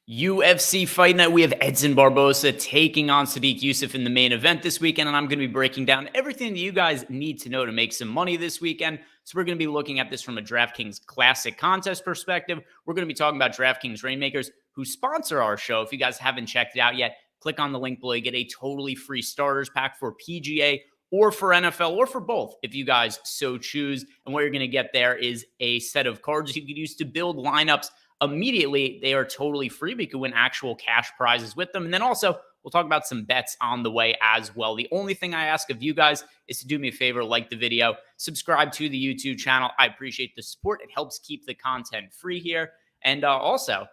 UFC Fight Night, we have Edson Barboza taking on Sodiq Yusuff in the main event this weekend, and I'm going to be breaking down everything that you guys need to know to make some money this weekend. So we're going to be looking at this from a DraftKings Classic Contest perspective. We're going to be talking about DraftKings Rainmakers, who sponsor our show. If you guys haven't checked it out yet, click on the link below. You get a totally free starters pack for PGA or for NFL or for both, if you guys so choose. And what you're going to get there is a set of cards you could use to build lineups immediately. They are totally free, but you can win actual cash prizes with them. And then also, we'll talk about some bets on the way as well. The only thing I ask of you guys is to do me a favor, like the video, subscribe to the YouTube channel. I appreciate the support. It helps keep the content free here. And also,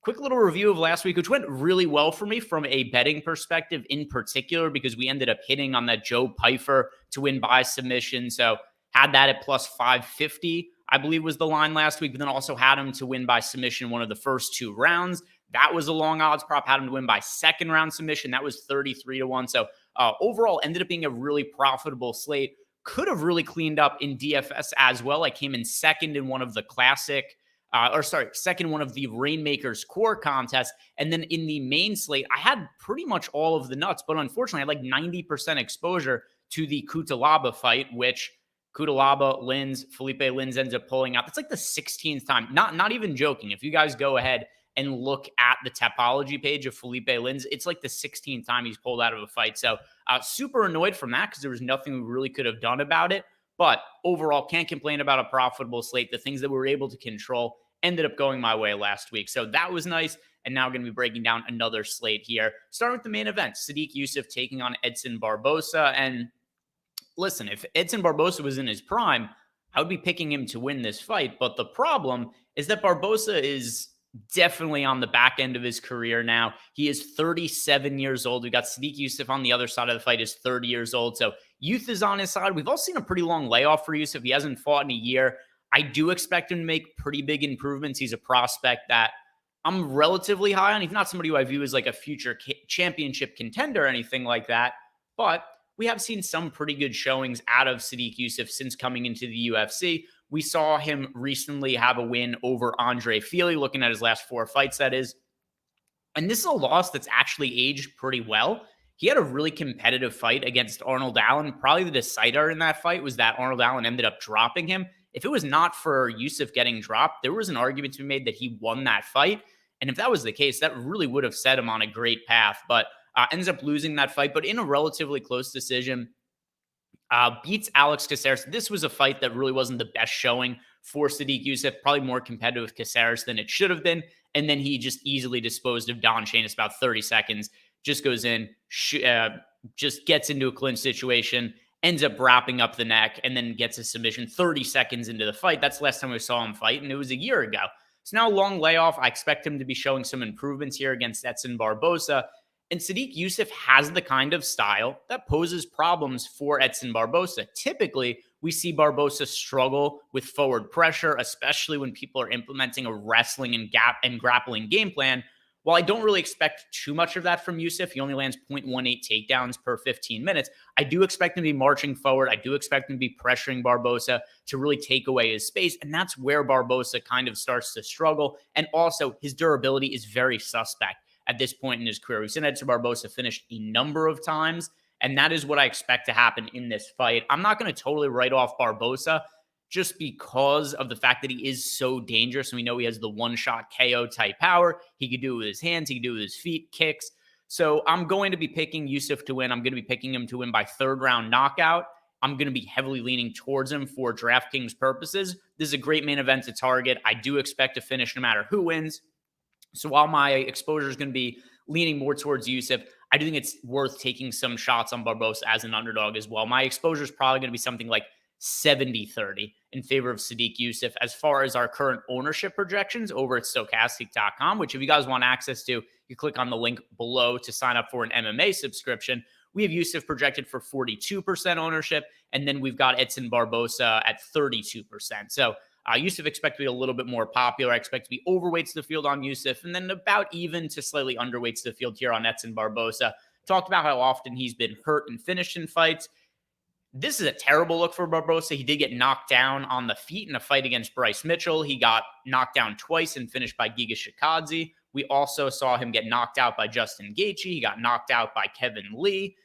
quick little review of last week, which went really well for me from a betting perspective in particular, because we ended up hitting on that Joe Pyfer to win by submission. So had that at plus 550, I believe was the line last week, but then also had him to win by submission one of the first two rounds. That was a long odds prop. Had him to win by second round submission. That was 33-1. So overall, ended up being a really profitable slate. Could have really cleaned up in DFS as well. I came in second in one of the second one of the Rainmakers core contests. And then in the main slate, I had pretty much all of the nuts, but unfortunately, I had like 90% exposure to the Cutelaba fight, which Cutelaba, Felipe Lins ends up pulling out. That's like the 16th time. Not even joking. If you guys go ahead and look at the Tapology page of Felipe Lins, it's like the 16th time he's pulled out of a fight. So super annoyed from that because there was nothing we really could have done about it. But overall, can't complain about a profitable slate. The things that we were able to control ended up going my way last week. So that was nice. And now we're going to be breaking down another slate here. Starting with the main event, Sodiq Yusuff taking on Edson Barboza. And listen, if Edson Barboza was in his prime, I would be picking him to win this fight. But the problem is that Barboza is definitely on the back end of his career now. He is 37 years old. We got Sodiq Yusuff on the other side of the fight, is 30 years old. So youth is on his side. We've all seen a pretty long layoff for Yusuff. He hasn't fought in a year. I do expect him to make pretty big improvements. He's a prospect that I'm relatively high on. He's not somebody who I view as like a future championship contender or anything like that. But we have seen some pretty good showings out of Sodiq Yusuff since coming into the UFC. We saw him recently have a win over Andre Fili, looking at his last 4 fights, that is. And this is a loss that's actually aged pretty well. He had a really competitive fight against Arnold Allen. Probably the decider in that fight was that Arnold Allen ended up dropping him. If it was not for Yusuff getting dropped, there was an argument to be made that he won that fight. And if that was the case, that really would have set him on a great path. But ends up losing that fight, but in a relatively close decision. Beats Alex Caceres. This was a fight that really wasn't the best showing for Sodiq Yusuff. Probably more competitive with Caceres than it should have been. And then he just easily disposed of Don Shane. It's about 30 seconds. Just goes in, just gets into a clinch situation, ends up wrapping up the neck, and then gets a submission 30 seconds into the fight. That's the last time we saw him fight, and it was a year ago. So now long layoff. I expect him to be showing some improvements here against Edson Barboza. And Sodiq Yusuff has the kind of style that poses problems for Edson Barboza. Typically, we see Barboza struggle with forward pressure, especially when people are implementing a wrestling and grappling game plan. While I don't really expect too much of that from Yusuff, he only lands 0.18 takedowns per 15 minutes. I do expect him to be marching forward. I do expect him to be pressuring Barboza to really take away his space. And that's where Barboza kind of starts to struggle. And also, his durability is very suspect at this point in his career. We've seen Edson Barboza finish a number of times, and that is what I expect to happen in this fight. I'm not going to totally write off Barboza just because of the fact that he is so dangerous. And we know he has the one-shot KO type power. He could do it with his hands. He could do it with his feet, kicks. So I'm going to be picking Yusuff to win. I'm going to be picking him to win by third-round knockout. I'm going to be heavily leaning towards him for DraftKings purposes. This is a great main event to target. I do expect to finish no matter who wins. So while my exposure is going to be leaning more towards Yusuff, I do think it's worth taking some shots on Barboza as an underdog as well. My exposure is probably going to be something like 70-30 in favor of Sodiq Yusuff as far as our current ownership projections over at Stokastic.com, which if you guys want access to, you click on the link below to sign up for an MMA subscription. We have Yusuff projected for 42% ownership, and then we've got Edson Barboza at 32%. So Yusuff expect to be a little bit more popular. I expect to be overweights to the field on Yusuff, and then about even to slightly underweights to the field here on Edson Barboza. Talked about how often he's been hurt and finished in fights. This is a terrible look for Barboza. He did get knocked down on the feet in a fight against Bryce Mitchell. He got knocked down twice and finished by Giga Shikadze. We also saw him get knocked out by Justin Gaethje. He got knocked out by Kevin Lee.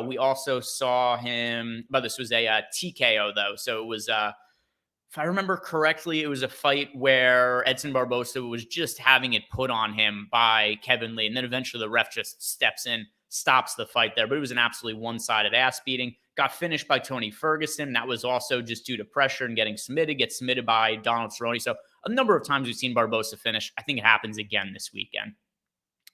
We also saw him, but this was a TKO though. So it was, if I remember correctly, it was a fight where Edson Barboza was just having it put on him by Kevin Lee. And then eventually the ref just steps in, stops the fight there. But it was an absolutely one-sided ass beating. Got finished by Tony Ferguson. That was also just due to pressure and getting submitted. Gets submitted by Donald Cerrone. So a number of times we've seen Barboza finish. I think it happens again this weekend.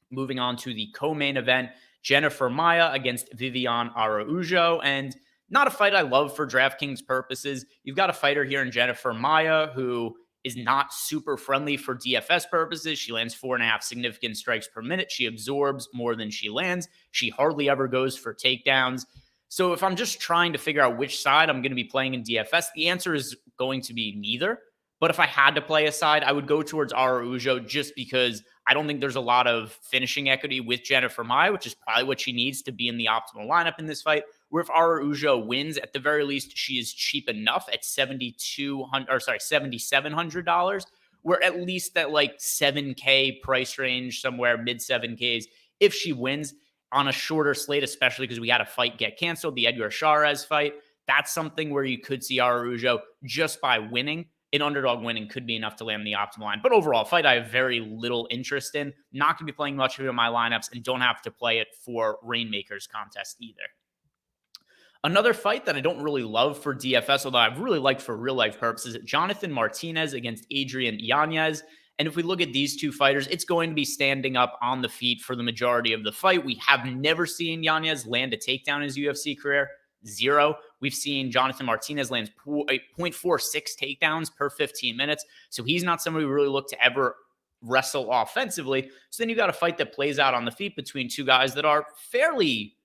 Moving on to the co-main event, Jennifer Maia against Viviane Araújo. And not a fight I love for DraftKings purposes. You've got a fighter here in Jennifer Maia who is not super friendly for DFS purposes. She lands 4.5 significant strikes per minute. She absorbs more than she lands. She hardly ever goes for takedowns. So if I'm just trying to figure out which side I'm going to be playing in DFS, the answer is going to be neither. But if I had to play a side, I would go towards Araújo just because I don't think there's a lot of finishing equity with Jennifer Maia, which is probably what she needs to be in the optimal lineup in this fight. Where if Araújo wins, at the very least, she is cheap enough at $7,700. We're at least that like $7K price range, somewhere mid 7Ks. If she wins on a shorter slate, especially because we had a fight get canceled, the Edgar Chairez fight, that's something where you could see Araújo just by winning. An underdog winning could be enough to land the optimal line. But overall, fight I have very little interest in. Not going to be playing much of it in my lineups and don't have to play it for Rainmakers contest either. Another fight that I don't really love for DFS, although I've really liked for real-life purposes, Jonathan Martinez against Adrian Yanez. And if we look at these two fighters, it's going to be standing up on the feet for the majority of the fight. We have never seen Yanez land a takedown in his UFC career. 0. We've seen Jonathan Martinez lands 0.46 takedowns per 15 minutes. So he's not somebody we really look to ever wrestle offensively. So then you got a fight that plays out on the feet between two guys that are fairly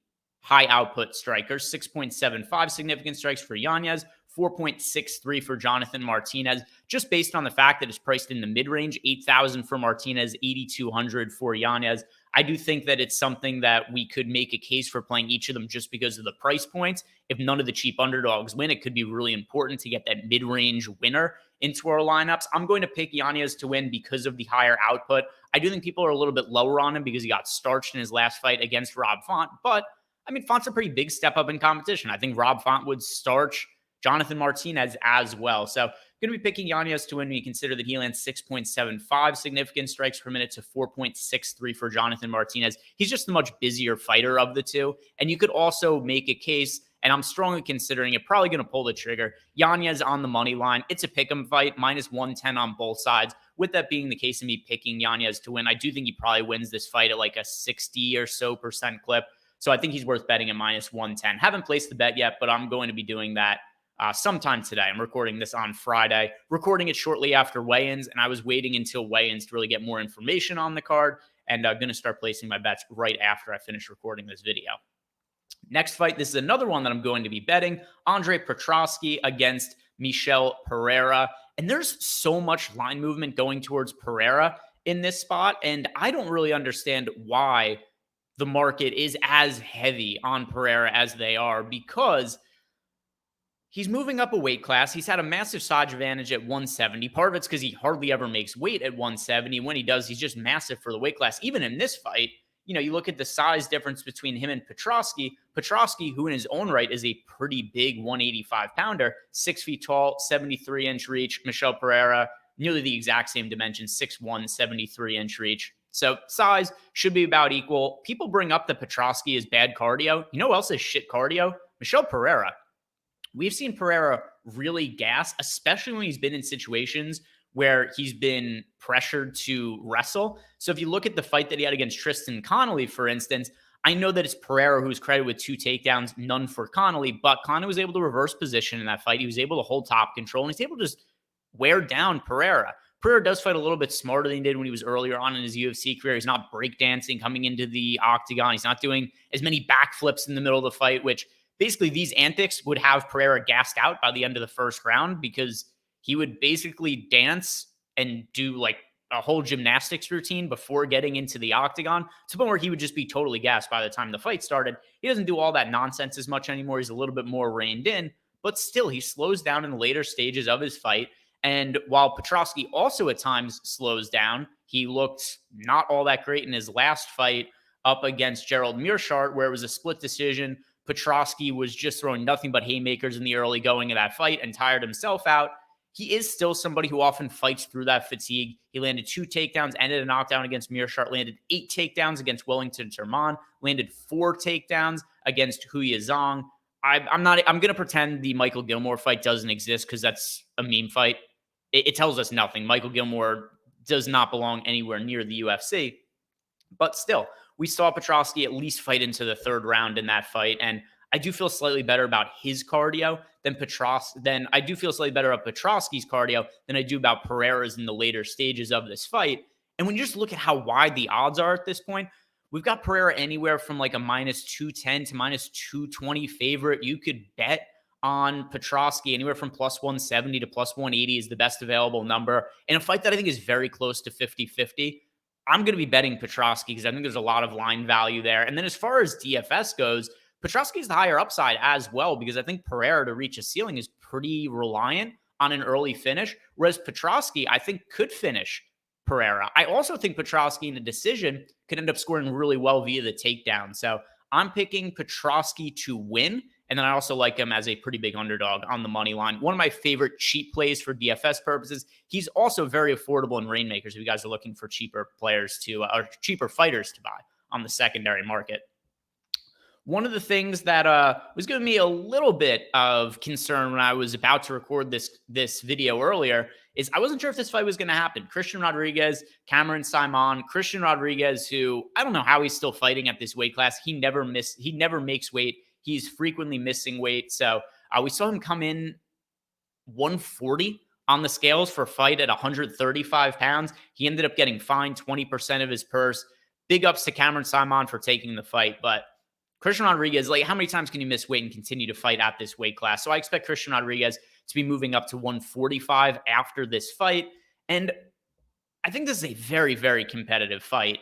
high output strikers. 6.75 significant strikes for Yanez, 4.63 for Jonathan Martinez, just based on the fact that it's priced in the mid-range, 8,000 for Martinez, 8,200 for Yanez. I do think that it's something that we could make a case for playing each of them just because of the price points. If none of the cheap underdogs win, it could be really important to get that mid-range winner into our lineups. I'm going to pick Yanez to win because of the higher output. I do think people are a little bit lower on him because he got starched in his last fight against Rob Font, but I mean, Font's a pretty big step up in competition. I think Rob Font would starch Jonathan Martinez as well. So going to be picking Yanez to win when you consider that he lands 6.75 significant strikes per minute to 4.63 for Jonathan Martinez. He's just the much busier fighter of the two. And you could also make a case, and I'm strongly considering it, probably going to pull the trigger. Yanez on the money line. It's a pick'em fight, minus 110 on both sides. With that being the case of me picking Yanez to win, I do think he probably wins this fight at like a 60 or so % clip. So I think he's worth betting at minus 110. Haven't placed the bet yet, but I'm going to be doing that sometime today. I'm recording this on Friday, recording it shortly after weigh-ins, and I was waiting until weigh-ins to really get more information on the card, and I'm going to start placing my bets right after I finish recording this video. Next fight, this is another one that I'm going to be betting, Andre Petroski against Michel Pereira, and there's so much line movement going towards Pereira in this spot, and I don't really understand why the market is as heavy on Pereira as they are, because he's moving up a weight class. He's had a massive size advantage at 170. Part of it's because he hardly ever makes weight at 170. When he does, he's just massive for the weight class. Even in this fight, you know, you look at the size difference between him and Petroski. Petroski, who in his own right is a pretty big 185-pounder, 6 feet tall, 73-inch reach. Michel Pereira, nearly the exact same dimension, 6'1", 73-inch reach. So size should be about equal. People bring up that Petroski is bad cardio. You know who else is shit cardio? Michel Pereira. We've seen Pereira really gas, especially when he's been in situations where he's been pressured to wrestle. So if you look at the fight that he had against Tristan Connolly, for instance, I know that it's Pereira who's credited with 2 takedowns, none for Connolly, but Connolly was able to reverse position in that fight. He was able to hold top control, and he's able to just wear down Pereira. Pereira does fight a little bit smarter than he did when he was earlier on in his UFC career. He's not breakdancing coming into the octagon. He's not doing as many backflips in the middle of the fight, which basically these antics would have Pereira gassed out by the end of the first round because he would basically dance and do like a whole gymnastics routine before getting into the octagon, to the point where he would just be totally gassed by the time the fight started. He doesn't do all that nonsense as much anymore. He's a little bit more reined in, but still, he slows down in the later stages of his fight. And while Petroski also at times slows down, he looked not all that great in his last fight up against Gerald Meerschaert, where it was a split decision. Petroski was just throwing nothing but haymakers in the early going of that fight and tired himself out. He is still somebody who often fights through that fatigue. He landed 2 takedowns, ended a knockdown against Meerschaert, landed 8 takedowns against Wellington Turman, landed 4 takedowns against Huya Zhang. I'm going to pretend the Michael Gilmore fight doesn't exist because that's a meme fight. It tells us nothing. Michael Gilmore does not belong anywhere near the UFC. But still, we saw Petroski at least fight into the 3rd round in that fight. And I do feel slightly better about his cardio than I do feel slightly better about Petroski's cardio than I do about Pereira's in the later stages of this fight. And when you just look at how wide the odds are at this point, we've got Pereira anywhere from like a minus 210 to minus 220 favorite. You could bet on Petroski anywhere from plus 170 to plus 180 is the best available number in a fight that I think is very close to 50-50. I'm going to be betting Petroski because I think there's a lot of line value there. And then as far as DFS goes, Petroski's the higher upside as well, because I think Pereira to reach a ceiling is pretty reliant on an early finish, whereas Petroski, I think, could finish Pereira. I also think Petroski in a decision could end up scoring really well via the takedown. So I'm picking Petroski to win, and then I also like him as a pretty big underdog on the money line. One of my favorite cheap plays for DFS purposes. He's also very affordable in Rainmakers if you guys are looking for cheaper players to, or cheaper fighters to buy on the secondary market. One of the things that was giving me a little bit of concern when I was about to record this video earlier is I wasn't sure if this fight was going to happen. Christian Rodriguez, Cameron Saaiman. Christian Rodriguez, who I don't know how he's still fighting at this weight class. He never makes weight. He's frequently missing weight. So we saw him come in 140 on the scales for a fight at 135 pounds. He ended up getting fined 20% of his purse. Big ups to Cameron Saaiman for taking the fight, but Christian Rodriguez, like, how many times can you miss weight and continue to fight at this weight class? So I expect Christian Rodriguez to be moving up to 145 after this fight. And I think this is a very, very competitive fight.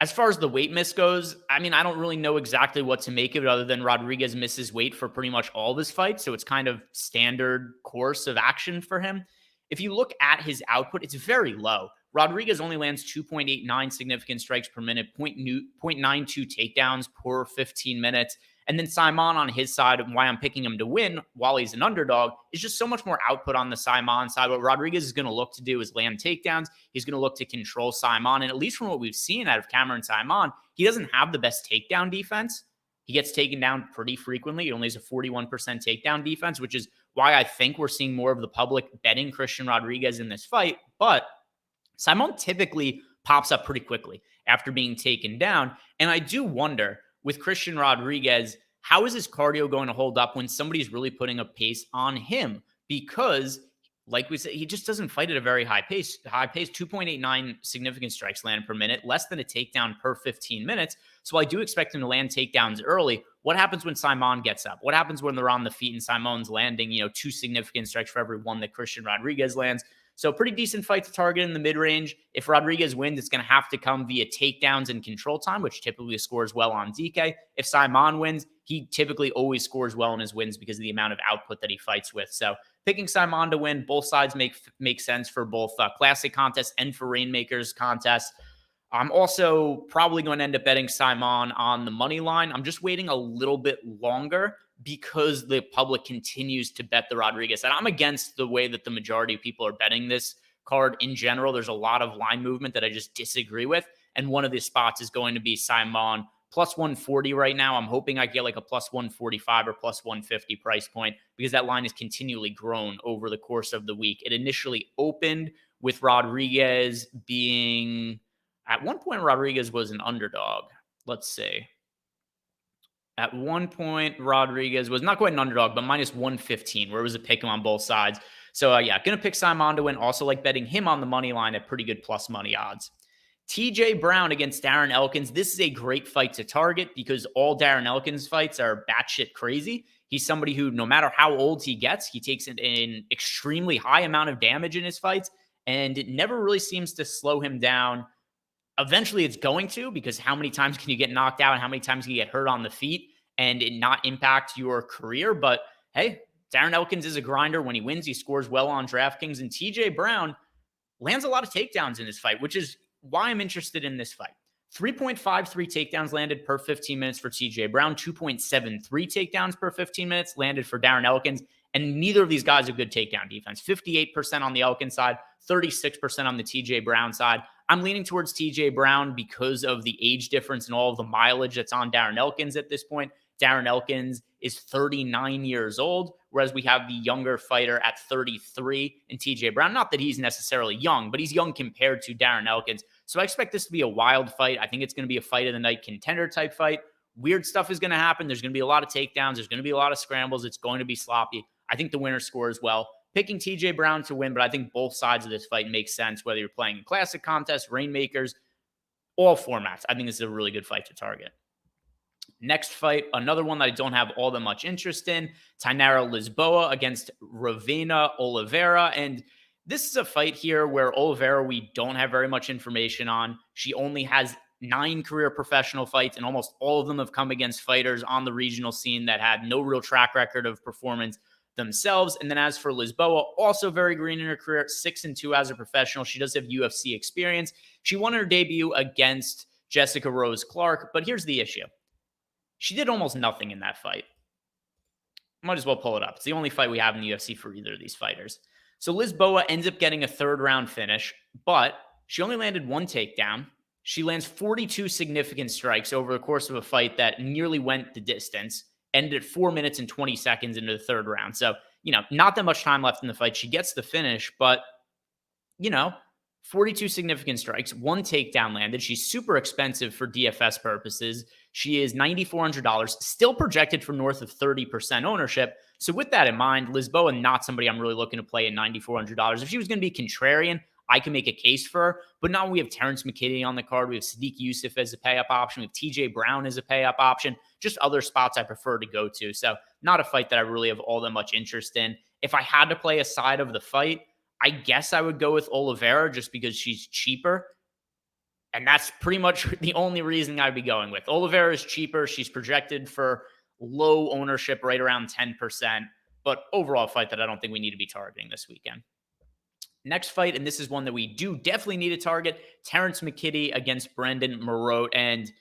As far as the weight miss goes, I mean, I don't really know exactly what to make of it other than Rodriguez misses weight for pretty much all of his fights. So it's kind of standard course of action for him. If you look at his output, it's very low. Rodriguez only lands 2.89 significant strikes per minute, 0.92 takedowns per 15 minutes. And then Saaiman on his side, and why I'm picking him to win while he's an underdog, is just so much more output on the Saaiman side. What Rodriguez is going to look to do is land takedowns. He's going to look to control Saaiman. And at least from what we've seen out of Cameron Saaiman, he doesn't have the best takedown defense. He gets taken down pretty frequently. He only has a 41% takedown defense, which is why I think we're seeing more of the public betting Christian Rodriguez in this fight. But Saaiman typically pops up pretty quickly after being taken down. And I do wonder, with Christian Rodriguez, how is his cardio going to hold up when somebody's really putting a pace on him? Because, like we said, he just doesn't fight at a very high pace. 2.89 significant strikes land per minute, less than a takedown per 15 minutes. So I do expect him to land takedowns early. What happens when Saaiman gets up? What happens when they're on the feet and Saimon's landing, 2 significant strikes for every 1 that Christian Rodriguez lands? So pretty decent fight to target in the mid-range. If Rodriguez wins, it's going to have to come via takedowns and control time, which typically scores well on DK. If Saaiman wins, he typically always scores well in his wins because of the amount of output that he fights with. So picking Saaiman to win, both sides make sense for both classic contests and for Rainmakers contests. I'm also probably going to end up betting Saaiman on the money line. I'm just waiting a little bit longer because the public continues to bet the Rodriguez. And I'm against the way that the majority of people are betting this card in general. There's a lot of line movement that I just disagree with. And one of the spots is going to be Saaiman plus 140 right now. I'm hoping I get like a plus 145 or plus 150 price point because that line has continually grown over the course of the week. It initially opened with Rodriguez being, at one point, Rodriguez was an underdog. Let's see. At one point, Rodriguez was not quite an underdog, but minus 115, where it was a pick 'em on both sides. So, yeah, going to pick Saaiman to win. Also like betting him on the money line at pretty good plus money odds. TJ Brown against Darren Elkins. This is a great fight to target because all Darren Elkins fights are batshit crazy. He's somebody who, no matter how old he gets, he takes an extremely high amount of damage in his fights. and it never really seems to slow him down. Eventually it's going to, because how many times can you get knocked out and how many times can you get hurt on the feet and it not impact your career? But hey, Darren Elkins is a grinder. When he wins, he scores well on DraftKings. And TJ Brown lands a lot of takedowns in this fight, which is why I'm interested in this fight. 3.53 takedowns landed per 15 minutes for TJ Brown, 2.73 takedowns per 15 minutes landed for Darren Elkins. And neither of these guys have good takedown defense. 58% on the Elkins side, 36% on the TJ Brown side. I'm leaning towards TJ Brown because of the age difference and all of the mileage that's on Darren Elkins at this point. Darren Elkins is 39 years old, whereas we have the younger fighter at 33 in TJ Brown. Not that he's necessarily young, but he's young compared to Darren Elkins. So I expect this to be a wild fight. I think it's going to be a fight of the night contender type fight. Weird stuff is going to happen. There's going to be a lot of takedowns. There's going to be a lot of scrambles. It's going to be sloppy. I think the winner scores well. Picking TJ Brown to win, but I think both sides of this fight make sense, whether you're playing in classic contests, rainmakers, all formats. I think this is a really good fight to target. Next fight, another one that I don't have all that much interest in, Tainara Lisboa against Ravena Oliveira. And this is a fight here where Oliveira, we don't have very much information on. She only has 9 career professional fights, and almost all of them have come against fighters on the regional scene that had no real track record of performance themselves. And then as for Lisboa, also very green in her career, 6-2 as a professional. She does have UFC experience. She won her debut against Jessica Rose Clark, but here's the issue. She did almost nothing in that fight. Might as well pull it up. It's the only fight we have in the UFC for either of these fighters. So Lisboa ends up getting a 3rd round finish, but she only landed 1 takedown. She lands 42 significant strikes over the course of a fight that nearly went the distance, ended at 4 minutes and 20 seconds into the 3rd round. So, not that much time left in the fight. She gets the finish, but, 42 significant strikes, 1 takedown landed. She's super expensive for DFS purposes. She is $9,400, still projected for north of 30% ownership. So with that in mind, Lisboa, not somebody I'm really looking to play at $9,400. If she was going to be contrarian, I can make a case for her. But now we have Terrence McKinney on the card. We have Sadiq Yusuff as a pay-up option. We have TJ Brown as a pay-up option. Just other spots I prefer to go to. So not a fight that I really have all that much interest in. If I had to play a side of the fight, I guess I would go with Oliveira just because she's cheaper. And that's pretty much the only reason I'd be going with. Oliveira is cheaper. She's projected for low ownership, right around 10%. But overall fight that I don't think we need to be targeting this weekend. Next fight, and this is one that we do definitely need to target, Terrence McKinney against Brendan Marotte. And,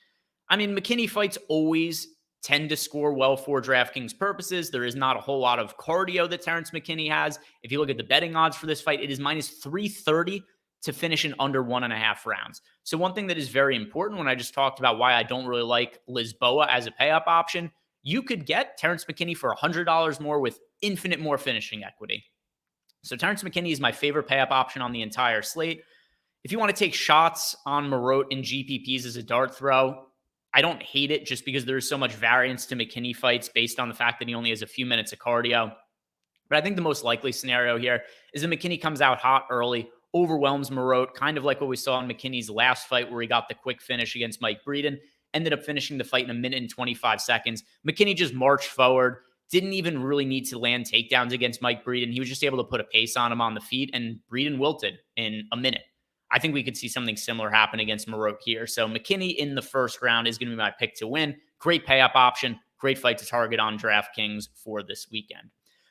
McKinney fights always tend to score well for DraftKings purposes. There is not a whole lot of cardio that Terrence McKinney has. If you look at the betting odds for this fight, it is minus 330 to finish in under 1.5 rounds. So one thing that is very important when I just talked about why I don't really like Lisboa as a pay-up option, you could get Terrence McKinney for $100 more with infinite more finishing equity. So Terrence McKinney is my favorite pay-up option on the entire slate. If you want to take shots on Marotte in GPPs as a dart throw, I don't hate it just because there's so much variance to McKinney fights based on the fact that he only has a few minutes of cardio. But I think the most likely scenario here is that McKinney comes out hot early, overwhelms Marotte, kind of like what we saw in McKinney's last fight where he got the quick finish against Mike Breeden, ended up finishing the fight in 1 minute and 25 seconds. McKinney just marched forward, didn't even really need to land takedowns against Mike Breeden. He was just able to put a pace on him on the feet, and Breeden wilted in a minute. I think we could see something similar happen against Marotte here. So McKinney in the first round is going to be my pick to win. Great pay-up option. Great fight to target on DraftKings for this weekend.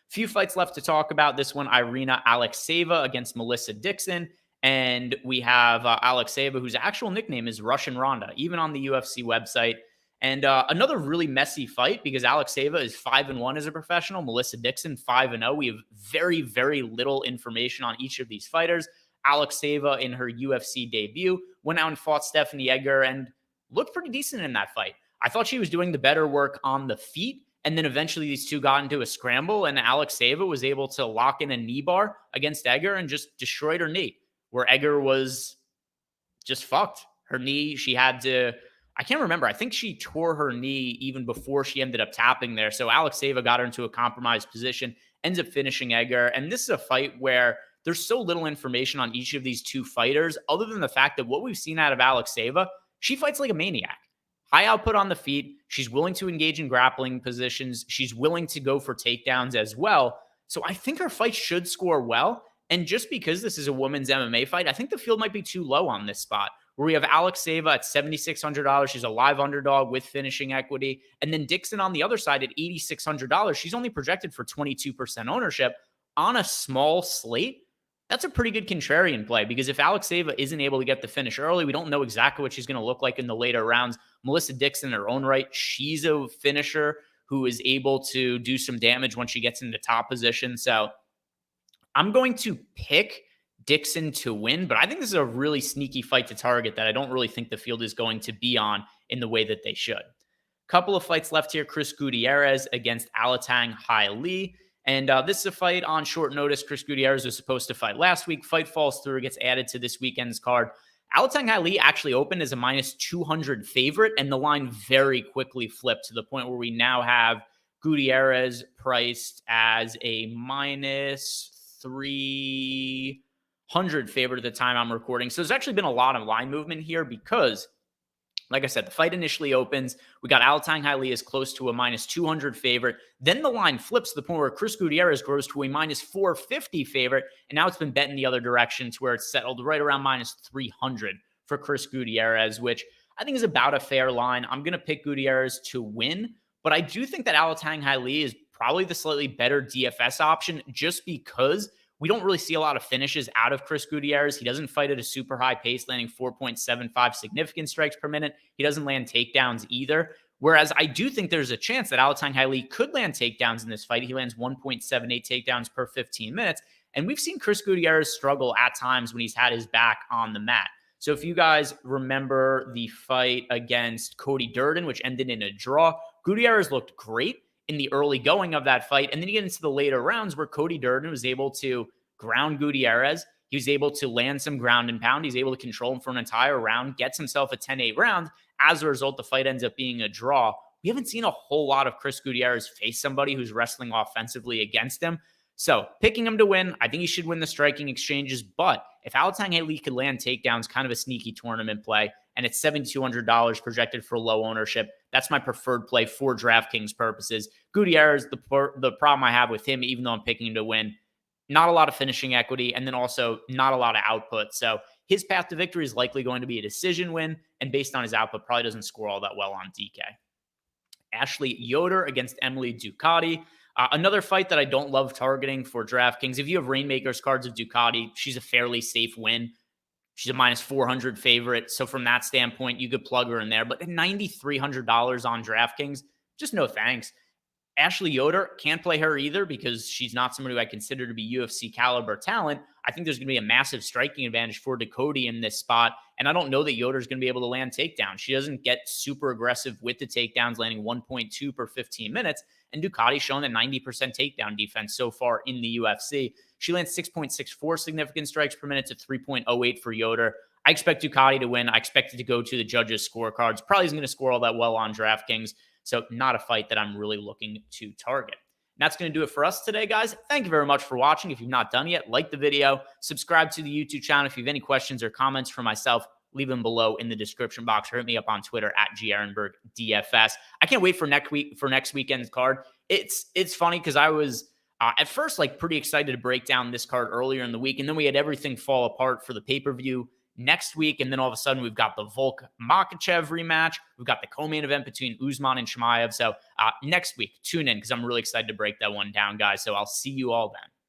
Few fights left to talk about. This one, Irina Alekseeva against Melissa Dixon. And we have Alekseeva, whose actual nickname is Russian Ronda, even on the UFC website. And another really messy fight because Alekseeva is 5-1 as a professional. Melissa Dixon, 5-0. We have very, very little information on each of these fighters. Alekseeva in her UFC debut went out and fought Stephanie Egger and looked pretty decent in that fight. I thought she was doing the better work on the feet, and then eventually these two got into a scramble, and Alekseeva was able to lock in a knee bar against Egger and just destroyed her knee, where Egger was just fucked. Her knee, she had to, I can't remember. I think she tore her knee even before she ended up tapping there. So Alekseeva got her into a compromised position, ends up finishing Egger. And this is a fight where there's so little information on each of these two fighters, other than the fact that what we've seen out of Alekseeva, she fights like a maniac. High output on the feet. She's willing to engage in grappling positions. She's willing to go for takedowns as well. So I think her fight should score well. And just because this is a women's MMA fight, I think the field might be too low on this spot, where we have Alekseeva at $7,600. She's a live underdog with finishing equity. And then Dixon on the other side at $8,600. She's only projected for 22% ownership on a small slate. That's a pretty good contrarian play, because if Alekseeva isn't able to get the finish early, we don't know exactly what she's going to look like in the later rounds. Melissa Dixon, in her own right, she's a finisher who is able to do some damage when she gets into top position. So I'm going to pick Dixon to win, but I think this is a really sneaky fight to target that I don't really think the field is going to be on in the way that they should. Couple of fights left here. Chris Gutierrez against Alatengheili. And this is a fight on short notice. Chris Gutierrez was supposed to fight last week. Fight falls through, gets added to this weekend's card. Alatengheili actually opened as a minus 200 favorite, and the line very quickly flipped to the point where we now have Gutierrez priced as a minus 300 favorite at the time I'm recording. So there's actually been a lot of line movement here because, like I said, the fight initially opens. We got Alatengheili as close to a minus 200 favorite. Then the line flips to the point where Chris Gutierrez grows to a minus 450 favorite. And now it's been bet in the other direction to where it's settled right around minus 300 for Chris Gutierrez, which I think is about a fair line. I'm going to pick Gutierrez to win, but I do think that Alatengheili is probably the slightly better DFS option just because we don't really see a lot of finishes out of Chris Gutierrez. He doesn't fight at a super high pace, landing 4.75 significant strikes per minute. He doesn't land takedowns either. Whereas I do think there's a chance that Alatengheili could land takedowns in this fight. He lands 1.78 takedowns per 15 minutes. And we've seen Chris Gutierrez struggle at times when he's had his back on the mat. So if you guys remember the fight against Cody Durden, which ended in a draw, Gutierrez looked great in the early going of that fight. And then you get into the later rounds where Cody Durden was able to ground Gutierrez. He was able to land some ground and pound. He's able to control him for an entire round, gets himself a 10-8 round. As a result, the fight ends up being a draw. We haven't seen a whole lot of Chris Gutierrez face somebody who's wrestling offensively against him. So picking him to win, I think he should win the striking exchanges. But if Alatengheili could land takedowns, kind of a sneaky tournament play, and it's $7,200 projected for low ownership, that's my preferred play for DraftKings purposes. Gutierrez, the problem I have with him, even though I'm picking him to win, not a lot of finishing equity, and then also not a lot of output. So his path to victory is likely going to be a decision win, and based on his output, probably doesn't score all that well on DK. Ashley Yoder against Emily Ducote. Another fight that I don't love targeting for DraftKings. If you have Rainmakers cards of Ducote, she's a fairly safe win. She's a minus 400 favorite. So from that standpoint, you could plug her in there. But at $9,300 on DraftKings, just no thanks. Ashley Yoder, can't play her either because she's not somebody who I consider to be UFC caliber talent. I think there's going to be a massive striking advantage for Ducote in this spot. And I don't know that Yoder's going to be able to land takedowns. She doesn't get super aggressive with the takedowns, landing 1.2 per 15 minutes. And Ducote's shown a 90% takedown defense so far in the UFC. She lands 6.64 significant strikes per minute to 3.08 for Yoder. I expect Ducote to win. I expect it to go to the judges' scorecards. Probably isn't going to score all that well on DraftKings. So not a fight that I'm really looking to target. And that's going to do it for us today, guys. Thank you very much for watching. If you've not done yet, like the video, subscribe to the YouTube channel. If you have any questions or comments for myself, leave them below in the description box or hit me up on Twitter at Ehrenberg_DFS. I can't wait for next weekend's card. It's funny because I was at first pretty excited to break down this card earlier in the week, and then we had everything fall apart for the pay-per-view next week, and then all of a sudden we've got the Volk-Makhachev rematch. We've got the co-main event between Usman and Chimaev. So next week, tune in because I'm really excited to break that one down, guys. So I'll see you all then.